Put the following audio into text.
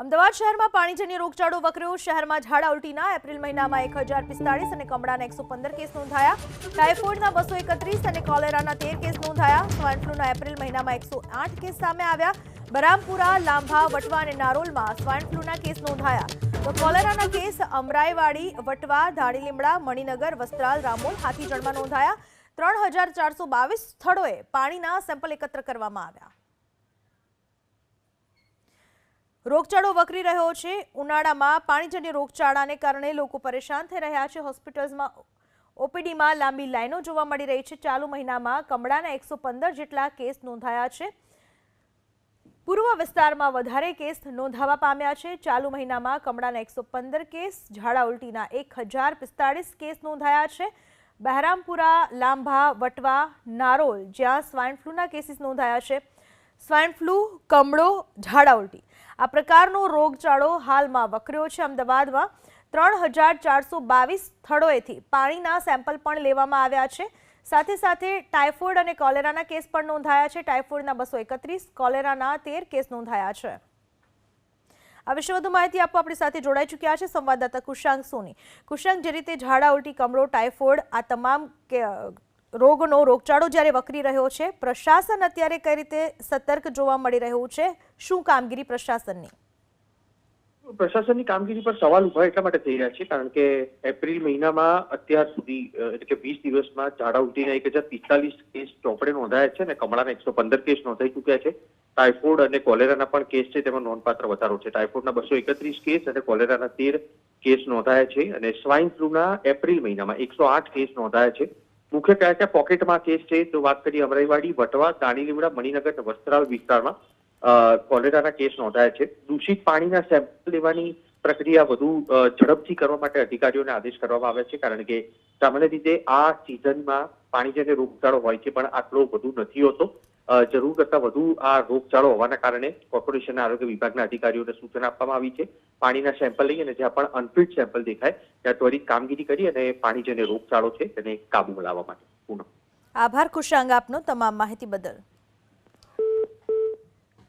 અમદાવાદ શહેરમાં પાણીજન્ય રોગચાળો વકર્યો। શહેરમાં ઝાડા ઉલટીના એપ્રિલ મહિનામાં 1045 અને કમળાના 115 કેસ નોંધાયા। ટાઇફોઇડના 231 અને કોલેરાના 13 કેસ નોંધાયા। સ્વાઇન ફ્લૂના એપ્રિલ મહિનામાં 108 કેસ સામે આવ્યા। બરામપુરા, લાંભા, વટવા અને નારોલમાં સ્વાઇન ફ્લૂના કેસ નોંધાયા। તો કોલેરાના કેસ અમરાઈવાડી, વટવા, ધાણીલીમડા, મણિનગર, વસ્ત્રાલ, રામોલ, હાથીજણમાં નોંધાયા। 3422 સ્થળોએ પાણીના સેમ્પલ એકત્ર કરવામાં આવ્યા। રોગચાળો વકરી રહ્યો છે। ઉનાળામાં પાણીજન્ય રોગચાળાને કારણે લોકો પરેશાન થઈ રહ્યા છે। હોસ્પિટલ્સમાં ઓપીડીમાં લાંબી લાઈનો જોવા મળી રહી છે। ચાલુ મહિનામાં કમળાના 115 જેટલા કેસ નોંધાયા છે। પૂર્વ વિસ્તારમાં વધારે કેસ નોંધાવા પામ્યા છે। ચાલુ મહિનામાં કમળાના 115 કેસ, ઝાડા ઉલટીના 1045 કેસ નોંધાયા છે। બહેરામપુરા, લાંભા, વટવા, નારોલ જ્યાં સ્વાઇન ફ્લૂના કેસીસ નોંધાયા છે। સ્વાઇન ફ્લૂ, કમળો, ઝાડા ઉલટી આ પ્રકારનો રોગચાળો હાલમાં વકર્યો છે। અમદાવાદમાં 3422 સ્થળોએથી પાણીના સેમ્પલ પણ લેવામાં આવ્યા છે। સાથે સાથે ટાઇફોઇડ અને કોલેરાના કેસ પણ નોંધાયા છે। ટાઇફોઇડના 231, કોલેરાના 13 કેસ નોંધાયા છે। આ વિશે વધુ માહિતી આપવા આપણી સાથે જોડાઈ ચૂક્યા છે સંવાદદાતા કુશાંક સોની। કુશાંક, જે રીતે ઝાડા ઉલટી, કમળો, ટાઇફોઇડ આ તમામ રોગનો રોગચાળો જ્યારે વકરી રહ્યો છે, પ્રશાસન અત્યારે કઈ રીતે સતર્ક જોવા મળી રહ્યું છે? શું કામગીરી પ્રશાસનની? પ્રશાસનની કામગીરી પર સવાલ ઉભા એટલા માટે થઈ રહ્યા છે કારણ કે એપ્રિલ મહિનામાં અત્યાર સુધી એટલે કે 20 દિવસમાં ઝાડા ઉલટીના 1045 કેસ ચોપડે નોંધાયા છે અને કમળાના 115 કેસ નોંધાઈ ચૂક્યા છે। ટાઇફોઇડ અને કોલેરાના પણ કેસ છે, તેમાં નોંધપાત્ર વધારો છે। ટાઇફોઇડના 231 કેસ અને કોલેરાના 13 કેસ નોંધાયા છે અને સ્વાઇન ફ્લૂના એપ્રિલ મહિનામાં 108 કેસ નોંધાયા છે। મુખ્ય કયા કયા પોકેટમાં કેસ છે તો વાત કરીએ અમરાઈવાડી, વટવા, ધાણીલીમડા, મણિનગર અને વસ્ત્રાલ વિસ્તારમાં કોલેરાના કેસ નોંધાયા છે। દૂષિત પાણીના સેમ્પલ લેવાની પ્રક્રિયા વધુ ઝડપથી કરવા માટે અધિકારીઓને આદેશ કરવામાં આવ્યા છે કારણ કે સામાન્ય રીતે આ સિઝનમાં પાણીજન્ય રોગચાળો હોય છે પણ આટલો વધુ નથી હોતો। જરૂર કરતાં વધુ આ રોગચાળો હોવાના કારણે કોર્પોરેશનના આરોગ્ય વિભાગના અધિકારીઓને સૂચના આપવામાં આવી છે। પાણીના સેમ્પલ લઈ અને જ્યાં પણ અનફિટ સેમ્પલ દેખાય ત્યાં ત્વરિત કામગીરી કરી અને પાણીજન્ય રોગચાળો છે તેને કાબૂમાં લાવવા માટે પૂર્ણ। આભાર કુશાંગ આપનો તમામ માહિતી બદલ।